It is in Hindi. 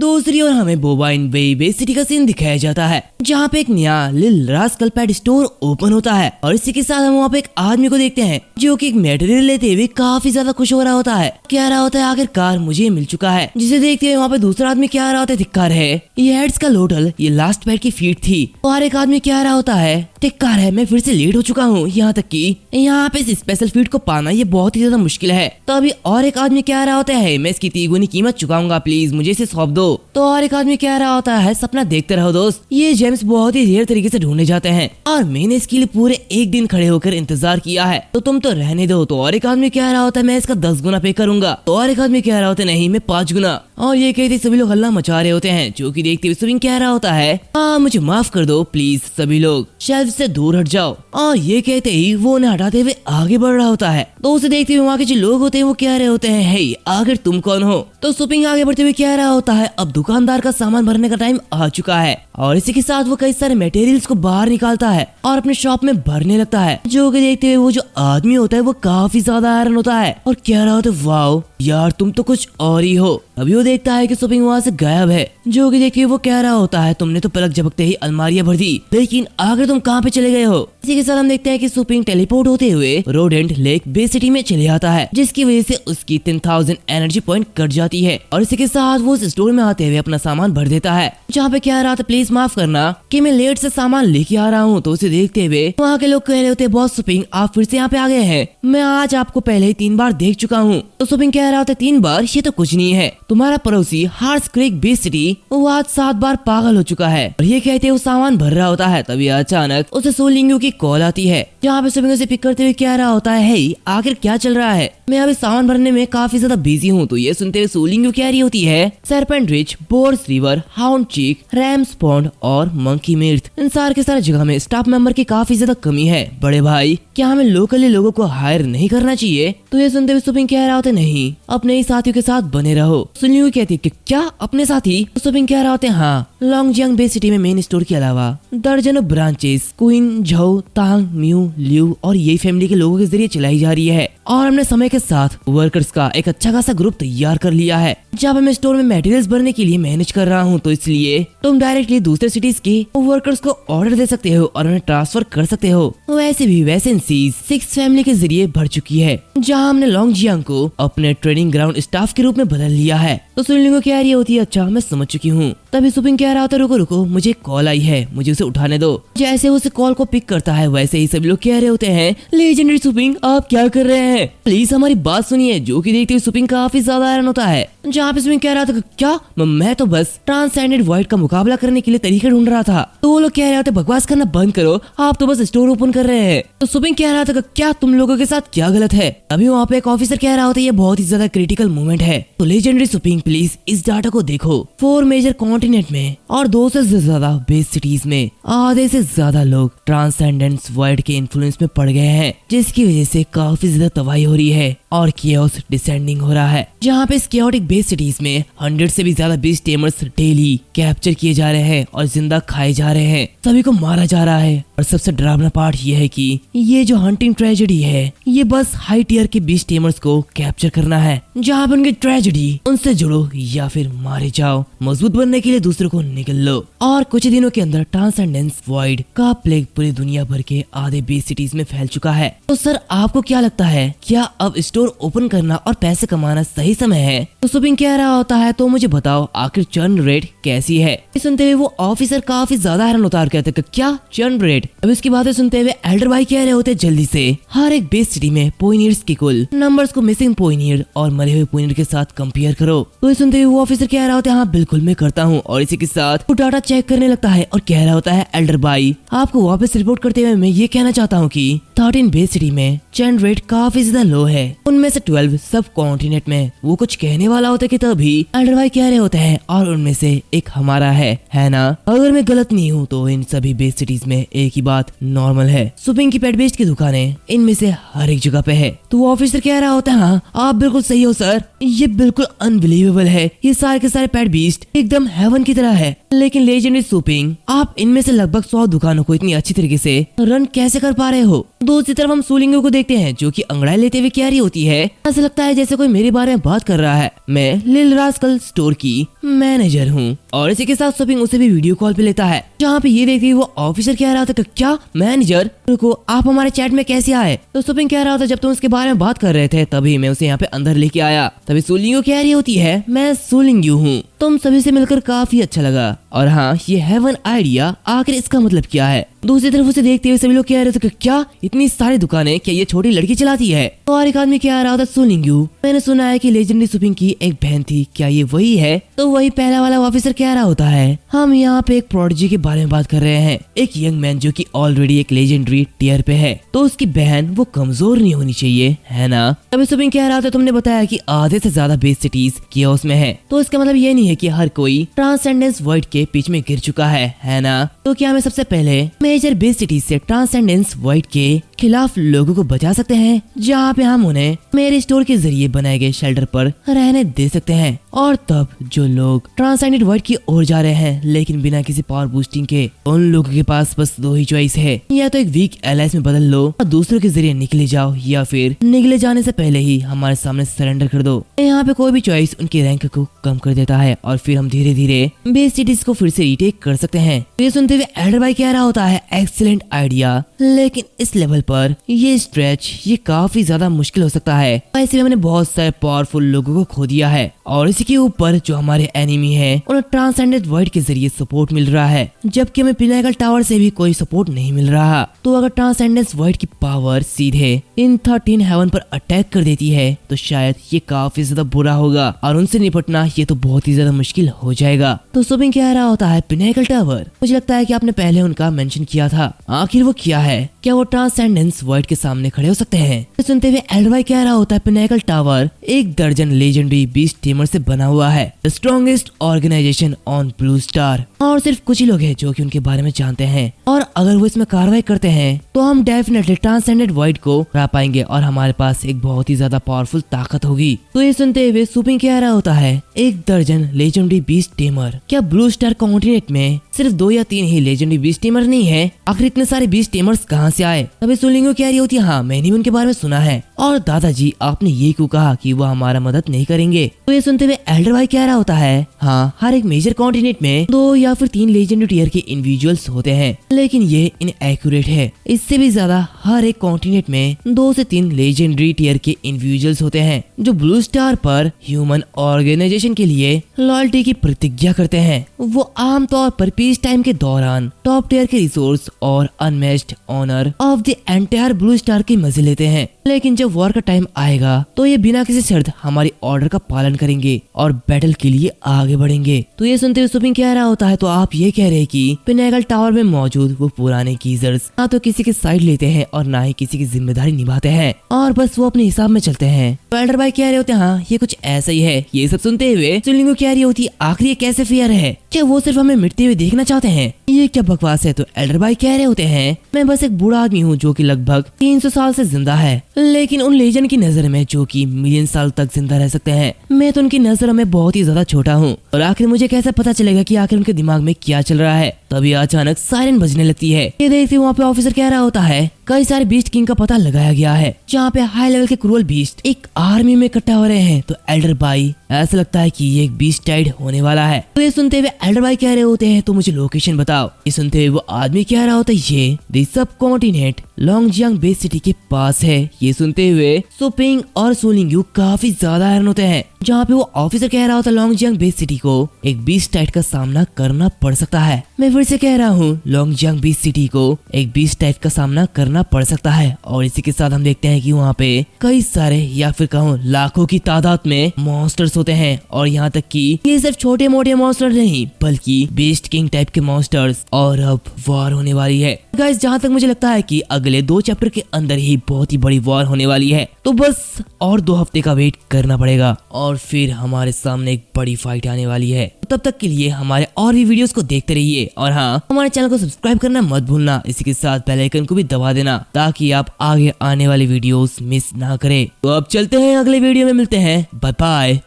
दूसरी ओर हमें बोबाइन बे सिटी का सीन दिखाया जाता है, जहाँ पे एक नया लिल रास्कल पेट स्टोर ओपन होता है और इसी के साथ हम वहाँ पे एक आदमी को देखते हैं जो कि एक मटेरियल लेते हुए काफी ज्यादा खुश हो रहा होता है। कह रहा होता है आखिरकार मुझे मिल चुका है। जिसे देखते हुए वहाँ पे दूसरा आदमी कह रहा होता है धिक्कार है, ये हेड्स का लोटल ये लास्ट पेट की फीट थी। और एक आदमी कह रहा होता है धिक्कार है, मैं फिर से लेट हो चुका हूँ, यहाँ तक कि यहाँ पे इस स्पेशल फीट को पाना ये बहुत ही ज्यादा मुश्किल है। तो अभी और एक आदमी कह रहा होता है मैं इसकी तिगुनी कीमत चुकाऊंगा, प्लीज मुझे इसे सौंप दो। तो और एक आदमी कह रहा होता है सपना देखते रहो दोस्त, ये जेम्स बहुत ही रेयर तरीके से ढूंढे जाते हैं और मैंने इसके लिए पूरे एक दिन खड़े होकर इंतजार किया है, तो तुम तो रहने दो। तो और एक आदमी कह रहा होता है मैं इसका 10 गुना पे करूंगा। तो और एक आदमी कह रहा होता है नहीं मैं 5 गुना। और ये कहते सभी लोग हल्ला मचा रहे होते हैं, जो कि देखते हुए सुबिंग कह रहा होता है हाँ मुझे माफ कर दो प्लीज, सभी लोग शेल्फ से दूर हट जाओ। और ये कहते ही वो उन्हें हटाते हुए आगे बढ़ रहा होता है। तो उसे देखते हुए वहाँ के जो लोग होते हैं वो कह रहे होते हैं हे आखिर तुम कौन हो। तो सुबिंग आगे बढ़ते हुए कह रहा होता है अब दुकानदार का सामान भरने का टाइम आ चुका है। और इसी के साथ वो कई सारे मटेरियल्स को बाहर निकालता है और अपने शॉप में भरने लगता है। जो कि देखते हुए वो जो आदमी होता है वो काफी ज्यादा हैरान होता है और कह रहा होता है वाओ यार तुम तो कुछ और ही हो। अभी वो देखता है कि सुबिंग वहाँ से गायब है। जो कि देखिए वो कह रहा होता है तुमने तो पलक झपकते ही अलमारियां भर दी, लेकिन आखिर तुम कहाँ पे चले गए हो। इसी के साथ हम देखते हैं कि सुबिंग टेलीपोर्ट होते हुए रोडेंट लेक बे सिटी में चले आता है, जिसकी वजह से उसकी 10,000 एनर्जी पॉइंट कट जाती है। और इसी के साथ वो उस स्टोर में आते हुए अपना सामान भर देता है, जहाँ पे कह रहा था प्लीज माफ करना कि मैं लेट से सामान लेके आ रहा हूँ। तो उसे देखते हुए वहाँ के लोग कह रहे होते बॉस सुबिंग आप फिर से यहाँ पे आ गए हैं, मैं आज आपको पहले ही 3 बार देख चुका हूँ। तो सुबिंग कह रहा होता 3 बार ये तो कुछ नहीं है, तुम्हारा पड़ोसी हार्स क्रेक बे सिटी वो आज 7 बार पागल हो चुका है। और ये कहते वो सामान भर रहा होता है, तभी अचानक उसे सोलिंगू की कॉल आती है, जहाँ पे सुबिंग उसे पिक करते हुए कह रहा होता है हे आखिर क्या चल रहा है, मैं अभी सामान भरने में काफी ज्यादा बिजी हूँ। तो ये सुनते हुए सोलिंगू कह रही होती है serpent rich, boars river, hound cheek, rams pond और मंकी मिर्थ, इन सारे के सारे जगह में स्टाफ मेंबर की काफी ज्यादा कमी है। बड़े भाई क्या हमें लोकली लोगों को हायर नहीं करना चाहिए। तो ये सुनते हुए सुबिंग कह रहा होता नहीं अपने ही साथियों के साथ बने रहो। सोलिंगू कहती कि क्या अपने साथी। तो सुबिंग कह रहा होते हाँ लॉन्गजियांग बे सिटी में मेन स्टोर के अलावा दर्जनों ब्रांचेस क्वीन, झो, तांग, म्यू, लियू और ये फैमिली के लोगों के जरिए चलाई जा रही है। और हमने समय के साथ वर्कर्स का एक अच्छा खासा ग्रुप तैयार कर लिया है, जब मैं स्टोर में मटेरियल्स भरने के लिए मैनेज कर रहा हूँ। तो इसलिए तुम डायरेक्टली दूसरे सिटीज के वर्कर्स को ऑर्डर दे सकते हो और उन्हें ट्रांसफर कर सकते हो। वैसे भी वैकेंसीज 6 फैमिली के जरिए भर चुकी है, जहाँ हमने लॉन्गजियांग को अपने ट्रेनिंग ग्राउंड स्टाफ के रूप में बदल लिया है। तो सुनिंग कह रही होती है अच्छा मैं समझ चुकी हूँ। तभी सुबिंग कह रहा होता रुको रुको मुझे कॉल आई है, मुझे उसे उठाने दो। जैसे उसे कॉल को पिक करता है वैसे ही सभी लोग कह रहे होते हैं लेजेंडरी सुबिंग आप क्या कर रहे हैं, प्लीज हमारी बात सुनिए। जो कि देखते हुए सुबिंग काफी ज्यादा हैरान होता है, जहाँ पे सुबिंग कह रहा था क्या मैं तो बस ट्रांससेंडेंट वॉइड का मुकाबला करने के लिए तरीके ढूंढ रहा था। तो वो लोग कह रहे होते बकवास करना बंद करो, आप तो बस स्टोर ओपन कर रहे हैं। तो सुबिंग कह रहा था क्या तुम लोगों के साथ क्या गलत है। अभी वहाँ पे एक ऑफिसर कह रहा होता है ये बहुत ही ज्यादा क्रिटिकल मोमेंट है। तो लेजेंडरी सुबिंग प्लीज इस डाटा को देखो, 4 मेजर कॉन्टिनेंट में और 2 से ज्यादा बेस सिटीज में आधे से ज्यादा लोग ट्रांससेंडेंस वॉइड के इन्फ्लुएंस में पड़ गए हैं, जिसकी वजह से काफी ज्यादा तबाही हो रही है और कियोस डिसेंडिंग हो रहा है। जहाँ पे इस कियोटिक बेस सिटीज में 100 से भी ज्यादा बीस्ट टेमर्स डेली कैप्चर किए जा रहे हैं और जिंदा खाए जा रहे हैं, सभी को मारा जा रहा है। और सबसे डरावना पार्ट ये है कि ये जो हंटिंग ट्रेजेडी है ये बस हाई टियर के बीस्ट टेमर्स को कैप्चर करना है, जहाँ पे उनकी ट्रेजेडी उनसे जुड़ो या फिर मारे जाओ। मजबूत बनने के लिए दूसरों को निकल लो। और कुछ दिनों के अंदर ट्रांससेंडेंस वॉइड का प्लेग पूरी दुनिया भर के आधे बेस सिटीज में फैल चुका है। तो सर आपको क्या लगता है क्या अब स्टोर ओपन करना और पैसे कमाना सही समय है। तो सुबिंग कह रहा होता है तो मुझे बताओ आखिर चर्न रेट कैसी है। सुनते हुए वो ऑफिसर काफी ज्यादा हैरान होता है, कहते हैं क्या चर्न रेट। अब इसकी बातें सुनते हुए एल्डर भाई कह रहे होते जल्दी से हर एक बेस सिटी में पोइनियर्स के कुल नंबर्स को मिसिंग पोइनियर और मरे हुए पोइनियर के साथ कंपेयर करो। तो सुनते हुए वो ऑफिसर कह रहा होता है हाँ बिल्कुल मैं करता हूँ। और इसी के साथ वो डाटा चेक करने लगता है और कह रहा होता है एल्डर भाई आपको वापस रिपोर्ट करते हुए मैं ये कहना चाहता हूँ कि 13 बेस सिटी में चर्न रेट काफी ज्यादा लो है, उनमें से 12 सब कॉन्टिनेंट में। वो कुछ कहने वाला होता है कि तभी एल्डर भाई कह रहे होते हैं और उनमें से एक हमारा है ना। अगर मैं गलत नहीं हूँ तो इन सभी बेस सिटीज में एक ही बात नॉर्मल है, सुबिंग की पेट बेस्ड की दुकानें इनमें से हर एक जगह पे है। तो वो ऑफिसर कह रहा होता है हाँ आप बिल्कुल सही हो सर, ये बिल्कुल अनबिलीवेबल है, ये सारे के सारे पेट बीस्ट एकदम हेवन की तरह है। लेकिन लेजेंडरी सुबिंग आप इनमें से लगभग 100 दुकानों को इतनी अच्छी तरीके से रन कैसे कर पा रहे हो। दूसरी तरफ हम सोलिंगो को देखते हैं जो कि अंगड़ाई लेते हुए कह रही होती होती है। ऐसा लगता है जैसे कोई मेरे बारे में बात कर रहा है। मैं लिल रास्कल स्टोर की मैनेजर हूँ। और इसी के साथ सोपिंग उसे भी वीडियो कॉल पे लेता है, जहाँ पे ये देखती वो ऑफिसर कह रहा था क्या मैनेजर, रुको आप हमारे चैट में कैसे आए। तो सोपिंग कह रहा था जब तुम उसके बारे में बात कर रहे थे तभी मैं उसे यहाँ पे अंदर लेके आया। तभी सुलिंगू कह रही होती है मैं सुलिंगू हूँ, तुम सभी से मिलकर काफी अच्छा लगा। और हाँ ये हेवन आइडिया, आखिर इसका मतलब क्या है। दूसरी तरफ उसे देखते हुए सभी लोग कह रहे थे कि क्या इतनी सारी दुकानें, क्या ये छोटी लड़की चलाती है। और एक आदमी कह रहा था सुलिंगू, मैंने सुना है कि लेजेंडरी सुपिंग की एक बहन थी, क्या ये वही है। तो वही पहला वाला ऑफिसर कह रहा होता है हम यहाँ पे एक प्रोडिजी के बारे में बात कर रहे हैं, एक यंग मैन जो कि ऑलरेडी एक लेजेंडरी टियर पे है, तो उसकी बहन वो कमजोर नहीं होनी चाहिए, है ना। तभी सुपिंग कह रहा था तुमने बताया कि आधे से ज्यादा बेस सिटीज कियोस में है, तो इसका मतलब ये नहीं है कि हर कोई ट्रांसेंडेंस वर्ल्ड के बीच में गिर चुका है ना। तो क्या हमें सबसे पहले मेजर बेस सिटीज से ट्रांसेंडेंस वर्ल्ड के खिलाफ लोगों को बचा सकते हैं, जहाँ पे हम उन्हें मेरे स्टोर के जरिए बनाए गए शेल्टर पर रहने दे सकते हैं। और तब जो लोग ट्रांसेंडेंट वर्ल्ड की ओर जा रहे हैं लेकिन बिना किसी पावर बूस्टिंग के, उन लोगों के पास बस दो ही चॉइस है, या तो एक वीक एलाइंस में बदल लो और दूसरों के जरिए निकले जाओ, या फिर निकले जाने से पहले ही हमारे सामने सरेंडर कर दो। यहाँ पे कोई भी चॉइस उनके रैंक को कम कर देता है और फिर हम धीरे धीरे बेस सिटीज को फिर से रिटेक कर सकते हैं। तो ये सुनते हुए एल्डर भाई कह रहा होता है एक्सीलेंट आइडिया, लेकिन इस लेवल पर ये स्ट्रेच ये काफी ज्यादा मुश्किल हो सकता है। ऐसे में हमने बहुत सारे पावरफुल लोगों को खो दिया है और इसी के ऊपर जो हमारे एनिमी है उन्हें ट्रांसेंडेंट वर्ल्ड के जरिए सपोर्ट मिल रहा है, जबकि हमें पिनाकल टावर से भी कोई सपोर्ट नहीं मिल रहा। तो अगर ट्रांसेंडेंस वर्ल्ड की पावर सीधे इन 13 हेवन पर अटैक कर देती है तो शायद ये काफी ज्यादा बुरा होगा और उनसे निपटना ये तो बहुत ही ज्यादा मुश्किल हो जाएगा। तो सुपिंग कह रहा होता है पिनाकल टावर, मुझे लगता है कि आपने पहले उनका मेंशन किया था, आखिर वो क्या है, क्या वो ट्रांसेंडेंस वर्ल्ड के सामने खड़े हो सकते हैं। तो सुनते हुए एल्डर भाई कह रहा होता है पिनाकल टावर 1 दर्जन लेजेंडरी बीस्ट टीमर से बना हुआ है, strongest organisation on blue star, और सिर्फ कुछ ही लोग हैं जो कि उनके बारे में जानते हैं, और अगर वो इसमें कार्रवाई करते हैं तो हम डेफिनेटली ट्रांसेंडेंट वर्ल्ड को हरा पाएंगे और हमारे पास एक बहुत ही ज्यादा पावरफुल ताकत होगी। तो ये सुनते हुए सुपिंग कह रहा होता है 1 दर्जन लेजेंडरी बीस्ट टीमर, क्या ब्लू स्टार कॉन्टिनेंट में सिर्फ 2 या 3 ही लेजेंडरी बीस्ट टीमर नहीं है, आखिर इतने सारे बीस्ट टीमर्स कहाँ से आए। तभी सुलिंगू कह रही होती है हाँ मैंने भी उनके बारे में सुना है, और दादाजी आपने ये क्यों कहा कि वो हमारा मदद नहीं करेंगे। तो ये सुनते हुए एल्डर भाई कह रहा होता है हाँ हर एक मेजर कॉन्टिनेंट में 2 या फिर 3 लेजेंडरी टियर के इंडिविजुअल्स होते हैं, लेकिन ये इनएक्यूरेट है, इससे भी ज्यादा हर एक कॉन्टिनेंट में 2 से 3 लेजेंडरी टियर के इंडिविजुअल्स होते हैं जो ब्लू स्टार पर ह्यूमन ऑर्गेनाइजेशन के लिए लॉयल्टी की प्रतिज्ञा करते हैं। वो आमतौर पर पीस टाइम के दौरान टॉप टियर के रिसोर्स और unmatched honour of the entire blue star के मजे लेते हैं, लेकिन जब वॉर का टाइम आएगा तो ये बिना किसी शर्त हमारी ऑर्डर का पालन करेंगे और बैटल के लिए आगे बढ़ेंगे। तो ये सुनते हुए सुपिंग कह रहा होता है तो आप ये कह रहे हैं कि पिनाकल टावर में मौजूद वो पुराने गीजर्स ना तो किसी की साइड लेते हैं और ना ही किसी की जिम्मेदारी निभाते हैं और बस वो अपने हिसाब में चलते हैं। तो एल्डर भाई कह रहे होते हैं हाँ ये कुछ ऐसा ही है। ये सब सुनते हुए सुलिंगू कह रही होती आखिर ये कैसे फेयर है, क्या वो सिर्फ हमें मिटते हुए देखना चाहते हैं, ये क्या बकवास है। तो एल्डर भाई कह रहे होते हैं मैं बस एक बूढ़ा आदमी हूँ जो कि लगभग 300 साल से जिंदा है, लेकिन उन लेजेंड की नजर में जो कि मिलियन साल तक जिंदा रह सकते हैं, मैं तो उनकी नजर में बहुत ही ज्यादा छोटा हूँ। और आखिर मुझे कैसे पता चलेगा कि आखिर उनके दिमाग में क्या चल रहा है। तभी अचानक सायरन बजने लगती है। ये देखते वहाँ पे ऑफिसर कह रहा होता है कई सारे बीस्ट किंग का पता लगाया गया है जहाँ पे हाई लेवल के क्रूअल बीस्ट एक आर्मी में इकट्ठा हो रहे हैं। तो एल्डर भाई ऐसा लगता है कि ये एक बीस्ट टाइड होने वाला है। तो ये सुनते हुए एल्डर भाई कह रहे होते हैं तो मुझे लोकेशन बताओ। ये सुनते हुए वो आदमी कह रहा होता है ये the sub continent लॉन्गजियांग base city के पास है। ये सुनते हुए सुपिंग और सुलिंगू काफी ज्यादा हैरान होते हैं, जहाँ पे वो ऑफिसर कह रहा होता है लॉन्गजियांग बेस सिटी को एक बीस्ट टाइड का सामना करना पड़ सकता है। मैं फिर से कह रहा हूँ लॉन्गजियांग बेस सिटी को एक बीस्ट टाइड का सामना करना पड़ सकता है। और इसी के साथ हम देखते हैं कि वहाँ पे कई सारे या फिर कहूँ लाखों की तादाद में मॉन्स्टर्स होते हैं, और यहाँ तक कि ये सिर्फ छोटे मोटे मॉन्स्टर नहीं बल्कि बीस्ट किंग टाइप के मॉन्स्टर्स। और अब वॉर होने वाली है गाइस, जहाँ तक मुझे लगता है कि अगले 2 चैप्टर के अंदर ही बहुत ही बड़ी वॉर होने वाली है। तो बस और 2 हफ्ते का वेट करना पड़ेगा और फिर हमारे सामने एक बड़ी फाइट आने वाली है। तब तक के लिए हमारे और भी वीडियोस को देखते रहिए और हाँ हमारे चैनल को सब्सक्राइब करना मत भूलना। इसी के साथ बेल आइकन को भी दबा देना ताकि आप आगे आने वाली वीडियोस मिस ना करें। तो अब चलते हैं, अगले वीडियो में मिलते हैं। Bye bye.